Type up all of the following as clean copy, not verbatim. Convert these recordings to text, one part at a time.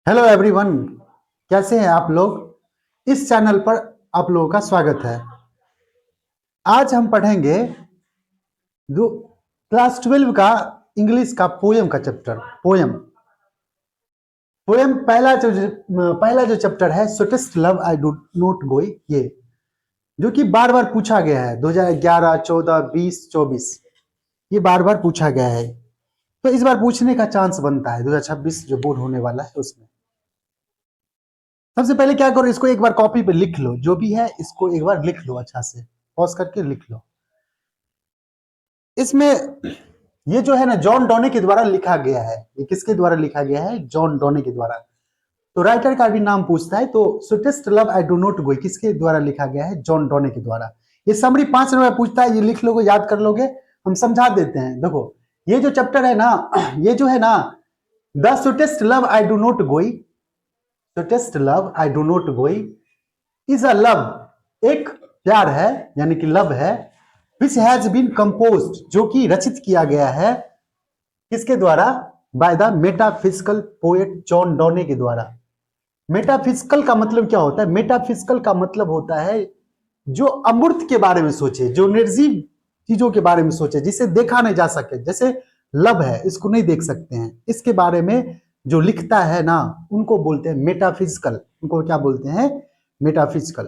Hello everyone, कैसे हैं आप लोग। इस चैनल पर आप लोगों का स्वागत है। आज हम पढ़ेंगे जो क्लास 12 का इंग्लिश का पोयम का चैप्टर। पोयम पोयम पहला जो चैप्टर है, sweetest love I do not गोई, ये जो कि बार बार पूछा गया है 2011, 14, 20, 24, ये बार बार पूछा गया है। तो इस बार पूछने का चांस बनता है 2026 जो बोर्ड होने वाला है उसमें। सबसे पहले क्या करो, इसको एक बार कॉपी पे लिख लो, जो भी है इसको एक बार लिख लो, अच्छा से पॉज करके लिख लो। इसमें ये जो है ना, जॉन डॉने के द्वारा लिखा गया है। ये किसके द्वारा लिखा गया है? जॉन डॉने के द्वारा। तो राइटर का भी नाम पूछता है, तो sweetest love I do not गोई किसके द्वारा लिखा गया है? जॉन डॉने के द्वारा। ये समरी 5 नंबर पूछता है, ये लिख लोगे, याद कर लोगे, हम समझा देते हैं। देखो, ये जो चैप्टर है ना, ये जो है ना, the sweetest love I do not go, sweetest love I do not go is a love, एक प्यार है, यानी कि लव है, विच हैज बीन कंपोज्ड, जो कि रचित किया गया है किसके द्वारा? By the metaphysical poet John Donne के द्वारा। मेटाफिजिकल का मतलब क्या होता है? मेटाफिजिकल का मतलब होता है जो अमूर्त के बारे में सोचे, जो निर्जीव चीजों के बारे में सोचे, जिसे देखा नहीं जा सके। जैसे लव है, इसको नहीं देख सकते हैं, इसके बारे में जो लिखता है ना, उनको बोलते हैं मेटाफिजिकल। उनको क्या बोलते हैं? मेटाफिजिकल।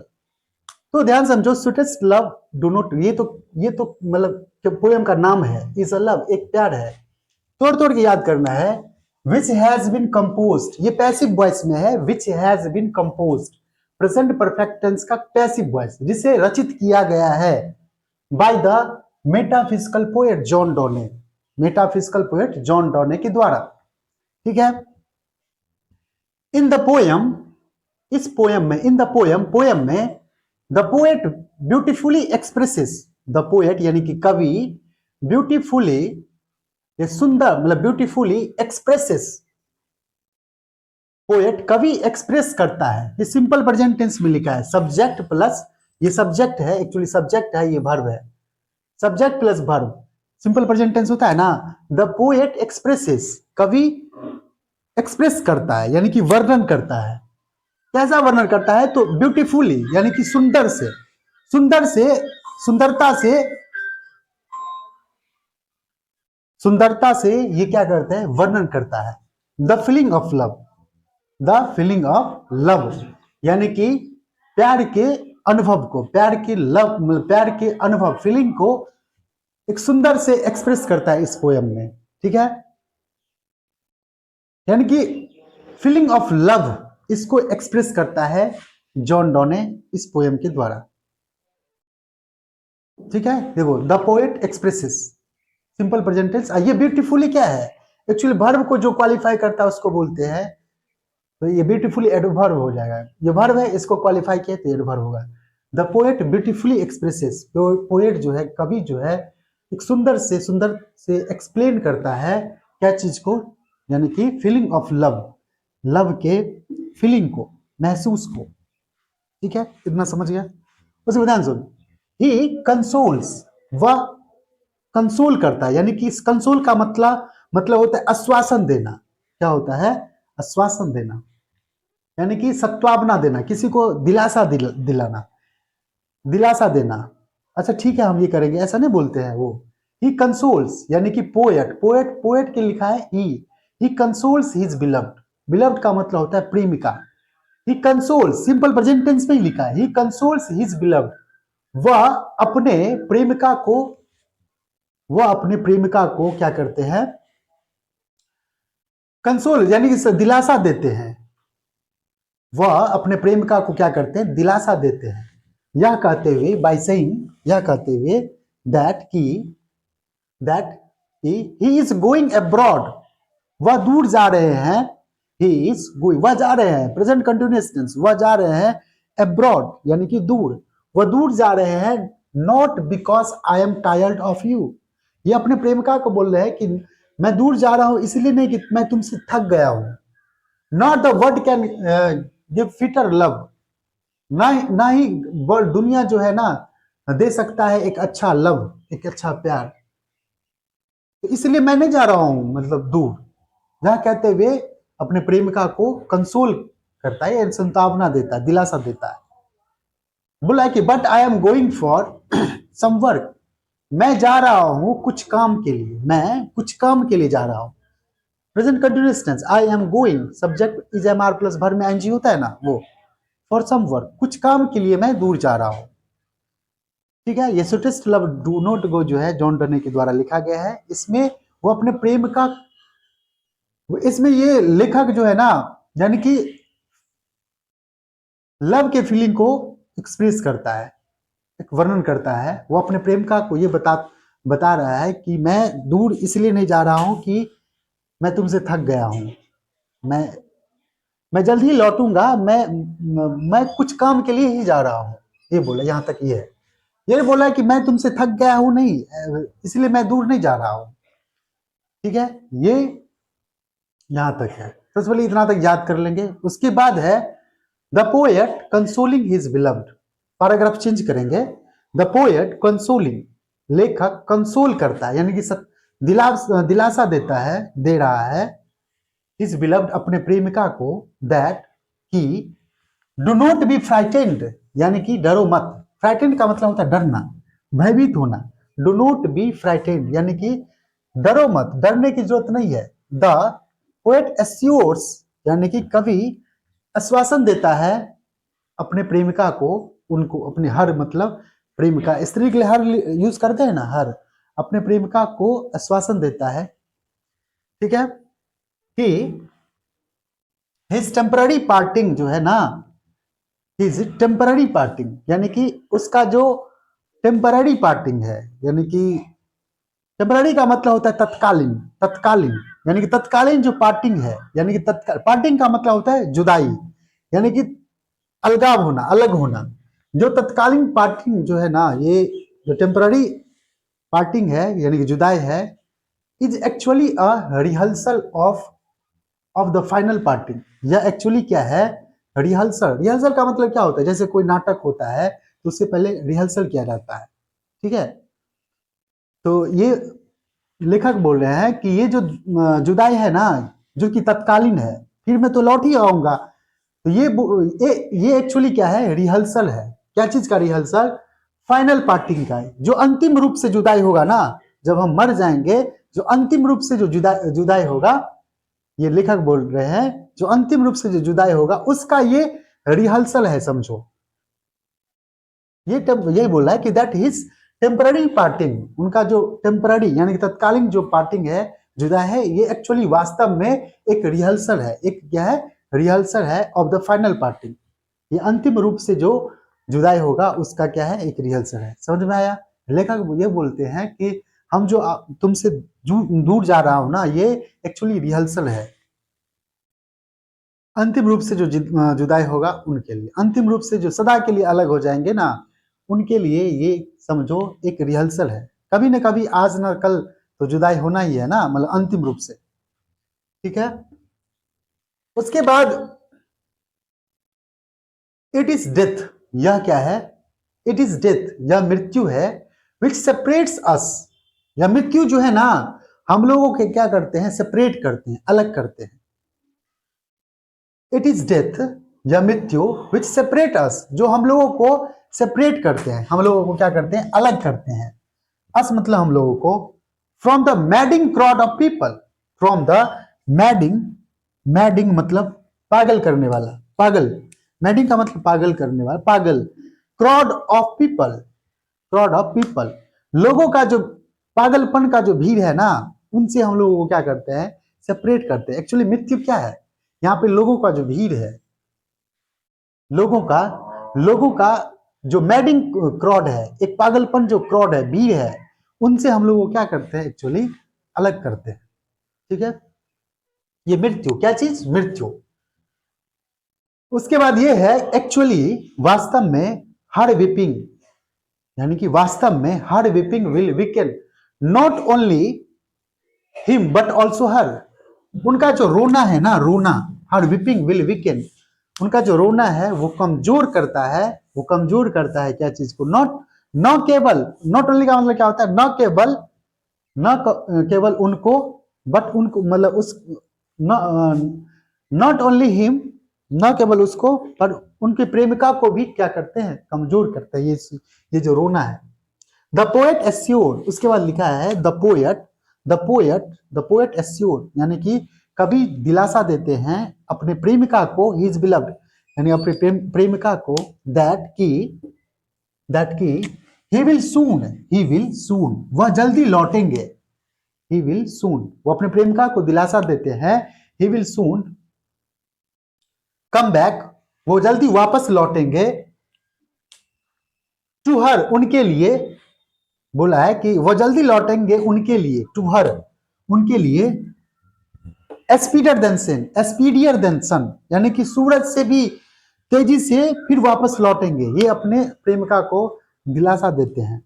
तो ध्यान समझो, स्वीटेस्ट लव डू नॉट, ये तो मतलब पोएम का नाम है, इज अ लव, एक प्यार है। तोड़ तोड़ के याद करना है। विच हैज बीन कंपोज्ड, ये पैसिव वॉइस में है, which has been composed, present perfect tense का पैसिव वॉइस, जिसे रचित किया गया है by the metaphysical poet John Donne, metaphysical poet John Donne के द्वारा। ठीक है। इन द पोएम, इस पोएम में, इन द पोएम, पोएम में the poet beautifully expresses, the poet यानी कि कवि, ब्यूटीफुली, ये सुंदर मतलब ब्यूटीफुली एक्सप्रेसेस, पोएट कवि एक्सप्रेस करता है। ये सिंपल प्रेजेंट टेंस में लिखा है, सब्जेक्ट प्लस, ये सब्जेक्ट है, एक्चुअली सब्जेक्ट है, ये वर्ब है, subject plus verb. Simple present tense होता है ना। द पोएट एक्सप्रेसेस, कवि एक्सप्रेस करता है, यानी कि वर्णन करता है। कैसा वर्णन करता है? तो ब्यूटीफुली यानी कि सुंदर से, सुंदर से, सुंदरता से, सुंदरता से ये क्या करते हैं? वर्णन करता है। The feeling of love, the feeling of love यानी कि प्यार के अनुभव को, प्यार के लव मतलब प्यार के अनुभव, फीलिंग को एक सुंदर से एक्सप्रेस करता है इस पोयम में। ठीक है। यानी कि फीलिंग ऑफ लव, इसको एक्सप्रेस करता है जॉन डॉने इस पोयम के द्वारा। ठीक है। देखो, the poet expresses, simple present tense. ये ब्यूटीफुली क्या है? एक्चुअली वर्ब को जो क्वालिफाई करता है उसको बोलते हैं, तो ये ब्यूटीफुली एडवर्ब हो जाएगा। ये वर्ब है, इसको क्वालिफाई किया तो एडवर्ब होगा। The poet beautifully expresses, poet जो है, कवि जो है, एक सुंदर से एक्सप्लेन करता है क्या चीज को? यानी कि फीलिंग ऑफ लव, लव के फीलिंग को, महसूस को। ठीक है, इतना समझ गया। उसके ध्यान सुन, ही कंसोल्स, वह कंसोल करता है, यानी कि इस कंसोल का मतलब होता है आश्वासन देना। क्या होता है? आश्वासन देना, यानी कि सत्वावना देना, किसी को दिलासा दिलाना, दिलासा देना। अच्छा ठीक है, हम ये करेंगे, ऐसा नहीं बोलते हैं वो। ही कंसोल्स यानी कि पोएट के लिखा है ही कंसोल्स हिज बिलव्ड, बिलव्ड का मतलब होता है प्रेमिका। ही कंसोल्स, सिंपल प्रेजेंट टेंस में ही लिखा है, ही कंसोल्स हिज बिलव्ड, वह अपने प्रेमिका को, वह अपने प्रेमिका को क्या करते हैं? कंसोल यानी कि दिलासा देते हैं। वह अपने प्रेमिका को क्या करते हैं? दिलासा देते हैं। यह कहते हुए, बाय सेइंग, यह कहते हुए, that he is going abroad, वह दूर जा रहे हैं। ही इज गोइंग, वह जा रहे हैं, प्रेजेंट कंटिन्यूअस टेंस, वह जा रहे हैं अब्रॉड यानी कि दूर, वह दूर जा रहे हैं। Not because I am tired of you, ये अपने प्रेमिका को बोल रहे हैं कि मैं दूर जा रहा हूं इसलिए नहीं कि मैं तुमसे थक गया हूं। Not the word can give fitter love, ना ही दुनिया जो है ना दे सकता है एक अच्छा लव, एक अच्छा प्यार। तो इसलिए मैं नहीं जा रहा हूं मतलब दूर। जहां कहते हुए अपने प्रेमिका को कंसोल करता है, संतावना देता है, दिलासा देता है। बोला कि but I am going for some work, मैं जा रहा हूं कुछ काम के लिए, मैं कुछ काम के लिए जा रहा हूं। Present continuous tense, I am going, subject is am are plus भर में एनजी होता है ना, वो फॉर सम वर्क, कुछ काम के लिए मैं दूर जा रहा हूं। ठीक है, ये sweetest love do not go जो है जॉन डने के द्वारा लिखा गया है। इसमें वो अपने प्रेम का, इसमें ये लेखक जो है ना, यानी कि लव के फीलिंग को एक्सप्रेस करता है, एक वर्णन करता है। वो अपने प्रेमिका को ये बता रहा है कि मैं दूर इसलिए नहीं जा रहा हूं कि मैं तुमसे थक गया हूं, मैं जल्द ही लौटूंगा, मैं कुछ काम के लिए ही जा रहा हूं। ये बोला, यहां तक ये है। ये बोला कि मैं तुमसे थक गया हूं नहीं, इसलिए मैं दूर नहीं जा रहा हूं। ठीक है, ये यहां तक है। सबसे पहले इतना तक याद कर लेंगे। उसके बाद है the poet consoling his beloved, paragraph change करेंगे। द पोएट कंसोलिंग, लेखक कंसोल करता है, यानी कि दिलासा देता है, दे रहा है, हिज बिलव्ड, अपने प्रेमिका को, दैट कि डू नॉट बी फ्राइटेंड, यानी कि डरो मत। फ्राइटेंड का मतलब होता है डरना, भयभीत होना। डू नॉट बी फ्राइटेंड यानी कि डरो मत, डरने की जरूरत नहीं है। द पोएट एस्योर्स, यानी कि कवि आश्वासन देता है अपने प्रेमिका को, उनको अपने हर, मतलब प्रेमिका, स्त्री के लिए हर यूज करते हैं ना, हर, अपने प्रेमिका को आश्वासन देता है। ठीक है, कि हिज टेम्पररी पार्टिंग जो है ना, हिज टेम्पररी पार्टिंग, यानी कि उसका जो टेम्पररी पार्टिंग है, यानी कि टेम्पररी का मतलब होता है तत्कालीन, तत्कालीन, यानी कि तत्कालीन जो पार्टिंग है, यानी कि तत्काल, पार्टिंग का मतलब होता है जुदाई, यानी कि अलगाव होना, अलग होना। जो तत्कालीन पार्टिंग जो है ना, ये जो टेम्पररी पार्टिंग है, यानी कि जुदाई है, is actually a rehearsal of the final parting. यह एक्चुअली क्या है, रिहर्सल। रिहर्सल का मतलब क्या होता है, जैसे कोई नाटक होता है तो उससे पहले रिहर्सल किया जाता है। ठीक है, तो ये लेखक बोल रहे हैं कि ये जो जुदाई है ना, जो कि तत्कालीन है, फिर मैं तो लौट ही आऊंगा। तो ये एक्चुअली क्या है, रिहर्सल है। क्या चीज का रिहर्सल, फाइनल पार्टिंग का है। जो अंतिम रूप से जुदाई होगा ना, जब हम मर जाएंगे, जो अंतिम रूप से जो जुदाई होगा, ये लेखक बोल रहे हैं, जो अंतिम रूप से जो जुदाई होगा उसका ये रिहर्सल है, समझो। ये बोला है कि दैट हिज टेम्पररी पार्टिंग, उनका जो टेम्पररी यानी कि तत्कालीन जो पार्टिंग है, जुदाई है, ये एक्चुअली वास्तव में एक रिहर्सल है। एक क्या है, रिहर्सल है ऑफ द फाइनल पार्टिंग। ये अंतिम रूप से जो जुदाई होगा उसका क्या है, एक रिहर्सल है। समझ में आया। लेखक ये बोलते हैं कि हम जो तुमसे दूर जा रहा हूं ना, ये एक्चुअली रिहर्सल है। अंतिम रूप से जो जुदाई होगा उनके लिए, अंतिम रूप से जो सदा के लिए अलग हो जाएंगे ना, उनके लिए ये समझो एक रिहर्सल है। कभी ना कभी, आज ना कल तो जुदाई होना ही है ना, मतलब अंतिम रूप से। ठीक है, उसके बाद इट इज डेथ, यह क्या है, इट इज डेथ, यह मृत्यु है, विच सेपरेट्स अस, यह मृत्यु जो है ना, हम लोगों के क्या करते हैं, सेपरेट करते हैं, अलग करते हैं। इट इज डेथ, यह मृत्यु, विच सेपरेट अस, जो हम लोगों को सेपरेट करते हैं, हम लोगों को क्या करते हैं, अलग करते हैं। अस मतलब हम लोगों को, from the madding crowd of people, from the madding, madding मतलब पागल करने वाला, पागल, मैडिंग का मतलब पागल करने वाला, पागल, crowd of people, crowd of people, लोगों का जो पागलपन का जो भीड़ है ना, उनसे हम लोगों को क्या करते हैं, सेपरेट करते हैं। एक्चुअली मृत्यु क्या है, यहाँ पे लोगों का जो भीड़ है, लोगों का जो मैडिंग क्रॉड है, एक पागलपन जो क्रॉड है, भीड़ है, उनसे हम लोग क्या करते हैं, एक्चुअली अलग करते हैं। ठीक है, ये मृत्यु, क्या चीज, मृत्यु। उसके बाद ये है एक्चुअली, वास्तव में, हार्ड विपिंग, यानी कि वास्तव में hard weeping will weaken not only him but also her, उनका जो रोना है ना, रोना, हार्ड विपिंग विल वीकेन, उनका जो रोना है वो कमजोर करता है, वो कमजोर करता है क्या चीज को, नॉट, न केवल, नॉट ओनली का मतलब क्या होता है, न केवल, न केवल उनको, बट उनको मतलब उस, न नॉट ओनली हिम, न केवल उसको पर उनके प्रेमिका को भी क्या करते हैं, कमजोर करते हैं ये जो रोना है। द पोएट एस्योर्ड, उसके बाद लिखा है द पोएट एस्योर्ड, यानी कि कवि दिलासा देते हैं अपने प्रेमिका को, हिज बिलव्ड, यानी अपने प्रेमिका को, दैट की ही विल सून, वह जल्दी लौटेंगे। ही विल सून, वो अपने प्रेमिका को दिलासा देते हैं, he will soon come back, वो जल्दी वापस लौटेंगे, टू हर, उनके लिए, बोला है कि वो जल्दी लौटेंगे उनके लिए, टू हर, उनके लिए, स्पीडियर देन सन, यानी कि सूरज से भी तेजी से फिर वापस लौटेंगे, ये अपने प्रेमिका को दिलासा देते हैं।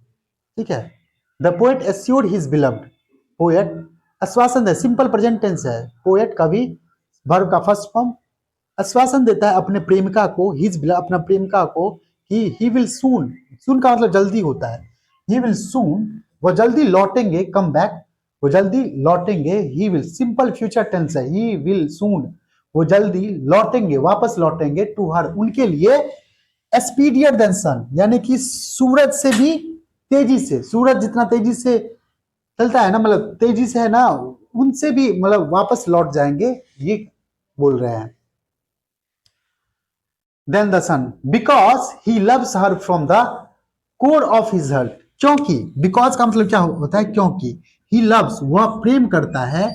ठीक है। The poet assured his beloved, poet आश्वासन है, सिंपल प्रेजेंट टेंस है, पोएट कवि, वर्ब का फर्स्ट फॉर्म, आश्वासन देता है अपने प्रेमिका को, अपना प्रेमिका को, ही विल सून का मतलब जल्दी होता है, ही विल सून, वो जल्दी लौटेंगे, कम बैक, वो जल्दी लौटेंगे, he will, simple future tense है, ही विल सून, वो जल्दी लौटेंगे, वापस लौटेंगे, टू हर, उनके लिए, स्पीडियर देन सन, यानी कि सूरज से भी तेजी से, सूरज जितना तेजी से चलता है ना, मतलब तेजी से है ना, उनसे भी मतलब वापस लौट जाएंगे, ये बोल रहे हैं। Then the son, because he loves her from the core of his heart, क्योंकि, बिकॉज का मतलब क्या होता है, क्योंकि, ही लव्स, वह प्रेम करता है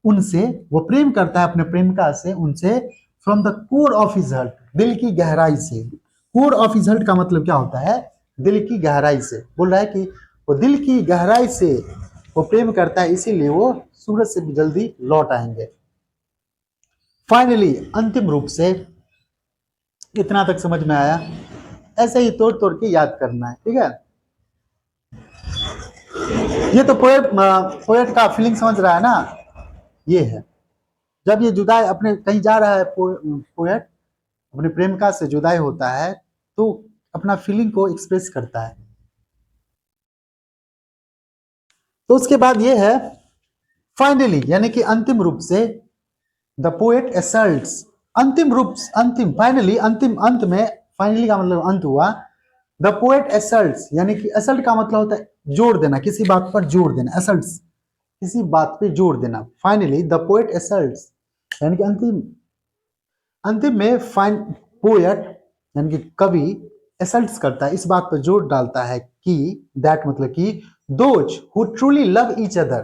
उनसे, वो प्रेम करता है अपने प्रेमिका से, उनसे, from the core of his heart, दिल की गहराई से। कोर ऑफ हिज हार्ट का मतलब क्या होता है, दिल की गहराई से, बोल रहा है कि वो दिल की गहराई से वो प्रेम करता है, इसीलिए वो सूरज से भी जल्दी लौट आएंगे। फाइनली, अंतिम रूप से, इतना तक समझ में आया, ऐसे ही तोड़ तोड़ के याद करना है। ठीक है, ये तो पोएट का फीलिंग समझ रहा है ना, ये है, जब ये जुदाई अपने कहीं जा रहा है, पोएट अपने प्रेमिका से जुदाई होता है तो अपना फीलिंग को एक्सप्रेस करता है। तो उसके बाद ये है फाइनली, यानी कि अंतिम रूप से, द पोएट असर्ट्स, अंतिम फाइनली, अंतिम अंत में, फाइनली का मतलब अंत हुआ, द पोएट असर्ट्स, यानी कि असल्ट का मतलब होता है जोड़ देना, किसी बात पर जोड़ देना, असल्ट्स, किसी बात पे जोड़ देना। फाइनली द पोएट असर्ट्स, यानी कि अंतिम में पोएट यानी कि कवि असल्ट्स करता है, इस बात पर जोर डालता है कि, दैट मतलब कि, those who truly love each other,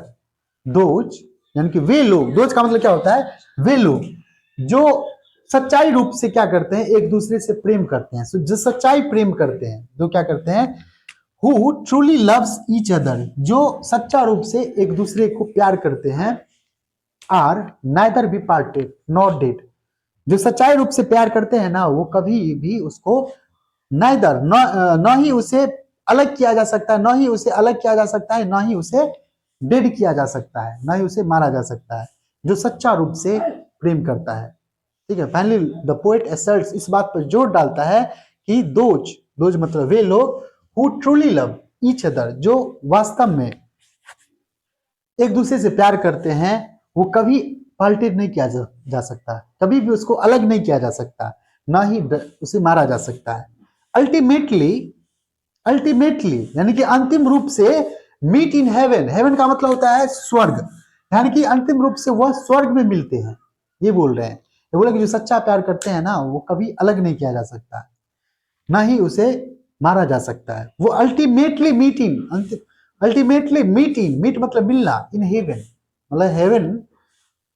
those यानी कि वे लोग, दोज का मतलब क्या होता है, वे लोग जो सच्चाई रूप से क्या करते हैं, एक दूसरे से प्रेम करते हैं, जो सच्चाई प्रेम करते हैं, जो क्या करते हैं, who truly loves each other, जो सच्चा रूप से एक दूसरे को प्यार करते हैं, are neither be parted not dead, जो सच्चाई रूप से प्यार करते हैं ना, वो कभी भी उसको नाइदर, न ही उसे अलग किया जा सकता है, न ही उसे अलग किया जा सकता है, न ही उसे डेड किया जा सकता है, न ही उसे मारा जा सकता है, जो सच्चा रूप से प्रेम करता है। ठीक है, फाइनली द पोएट असर्ट्स, इस बात पर जोर डालता है कि दोज मतलब वे लोग, who truly love each other, जो वास्तव में एक दूसरे से प्यार करते हैं, वो कभी पाल्टेड नहीं किया जा सकता, कभी भी उसको अलग नहीं किया जा सकता, ना ही उसे मारा जा सकता है। अल्टीमेटली यानी कि अंतिम रूप से, मीट इन हेवन, हेवन का मतलब होता है स्वर्ग, यानी कि अंतिम रूप से वह स्वर्ग में मिलते हैं, ये बोल रहे हैं। ये बोले कि जो सच्चा प्यार करते हैं ना, वो कभी अलग नहीं किया जा सकता, ना ही उसे मारा जा सकता है। वो अल्टीमेटली मीटिंग, मीट मतलब मिलना, इन हेवन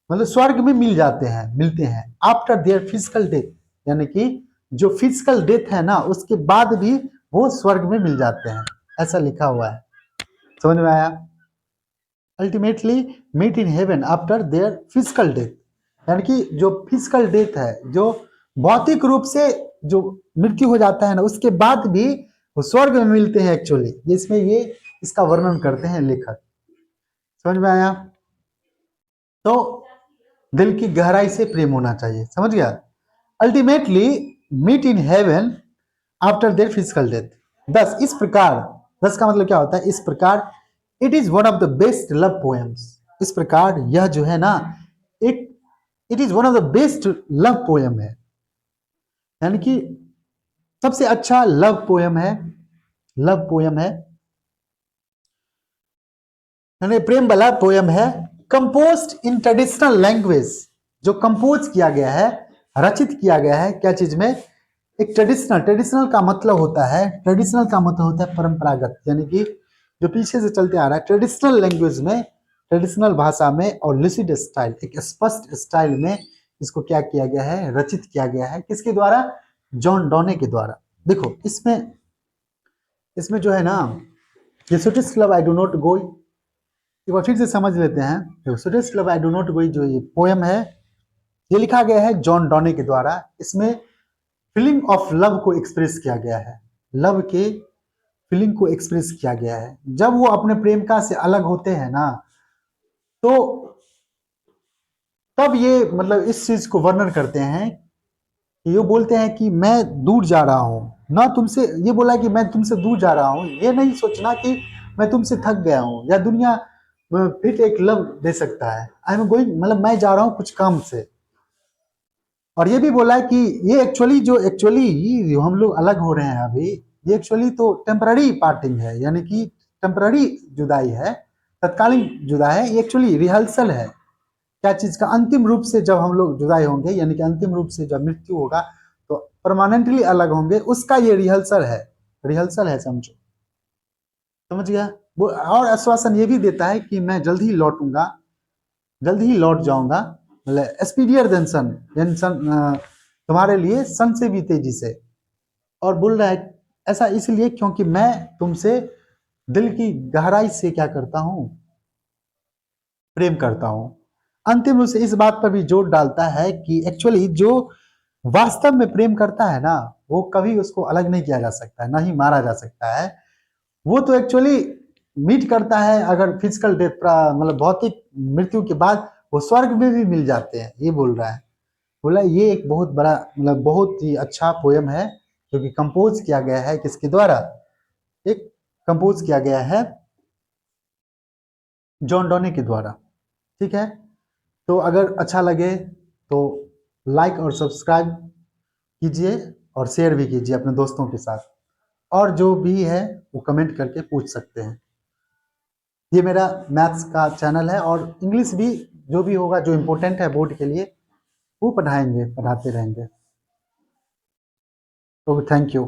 मतलब स्वर्ग में मिलते हैं, आफ्टर देयर फिजिकल डेथ, यानी कि जो फिजिकल डेथ है ना, उसके बाद भी वो स्वर्ग में मिल जाते हैं, ऐसा लिखा हुआ है। समझ में आया? Ultimately meet in heaven after their physical death, यानी कि जो फिजिकल डेथ है, जो भौतिक रूप से जो मृत्यु हो जाता है ना, उसके बाद भी वो स्वर्ग में मिलते हैं एक्चुअली, इसमें ये इसका वर्णन करते हैं लेखक। समझ में आया? तो दिल की गहराई से प्रेम होना चाहिए, समझ गया? Ultimately meet in heaven after their physical death. इस प्रकार, का मतलब क्या होता है, इस प्रकार, it is one of the best love poems, इस प्रकार यह जो है ना, एक it is one of the best love poem है, यानी कि सबसे अच्छा लव पोएम है, लव पोएम है, यानी प्रेम वाला पोएम है। कंपोज्ड इन ट्रेडिशनल लैंग्वेज, जो कंपोज किया गया है, रचित किया गया है क्या चीज में, एक ट्रेडिशनल, ट्रेडिशनल का मतलब होता है, ट्रेडिशनल का मतलब होता है परंपरागत, यानी कि जो पीछे से चलते आ रहा है, ट्रेडिशनल लैंग्वेज में, ट्रेडिशनल भाषा में, और लुसिड स्टाइल, एक स्पष्ट स्टाइल में इसको क्या किया गया है, रचित किया गया है। किसके द्वारा? जॉन डॉने के द्वारा। देखो इसमें, इसमें जो है ना, ये sweetest love I do not go, एक बार फिर से समझ लेते हैं। देखो sweetest love I do not go जो ये पोएम है, ये लिखा गया है जॉन डॉने के द्वारा। इसमें फीलिंग ऑफ लव को एक्सप्रेस किया गया है, लव के फीलिंग को एक्सप्रेस किया गया है। जब वो अपने प्रेमिका से अलग होते हैं ना, तो तब ये मतलब इस चीज को वर्णन करते हैं, ये बोलते हैं कि मैं दूर जा रहा हूं ना तुमसे, ये बोला कि मैं तुमसे दूर जा रहा हूं, ये नहीं सोचना कि मैं तुमसे थक गया हूं या दुनिया फिर एक लव दे सकता है। आई एम गोइंग, मतलब मैं जा रहा हूं कुछ काम से। और ये भी बोला है कि ये एक्चुअली जो हम लोग अलग हो रहे हैं अभी, ये एक्चुअली तो टेम्पररी पार्टिंग है, यानी कि टेम्पररी जुदाई है, तत्कालीन जुदा है। ये एक्चुअली रिहर्सल है क्या चीज का, अंतिम रूप से जब हम लोग जुदाई होंगे, यानी कि अंतिम रूप से जब मृत्यु होगा तो परमानेंटली अलग होंगे, उसका ये रिहर्सल है, रिहर्सल है, समझो, समझ गया। वो और आश्वासन ये भी देता है कि मैं जल्द ही लौटूंगा, जल्द ही लौट जाऊंगा, मतलब स्पीडियर देन सन, तुम्हारे लिए सन से भी तेजी से। और बोल रहा है ऐसा इसलिए क्योंकि मैं तुमसे दिल की गहराई से क्या करता हूं, प्रेम करता हूं। अंतिम रूप से इस बात पर भी जोर डालता है कि एक्चुअली जो वास्तव में प्रेम करता है ना, वो कभी उसको अलग नहीं किया जा सकता है, ना ही मारा जा सकता है। वो तो एक्चुअली मीट करता है, अगर फिजिकल डेथ, मतलब भौतिक मृत्यु के बाद वो स्वर्ग में भी मिल जाते हैं, ये बोल रहा है। बोला ये एक बहुत बड़ा, मतलब बहुत ही अच्छा पोयम है, जो कि कंपोज किया गया है किसके द्वारा, एक कंपोज किया गया है जॉन डॉने के द्वारा। ठीक है, तो अगर अच्छा लगे तो लाइक और सब्सक्राइब कीजिए और शेयर भी कीजिए अपने दोस्तों के साथ, और जो भी है वो कमेंट करके पूछ सकते हैं। ये मेरा मैथ्स का चैनल है, और इंग्लिश भी जो भी होगा, जो इम्पोर्टेंट है बोर्ड के लिए, वो पढ़ाएंगे, पढ़ाते रहेंगे। तो थैंक यू।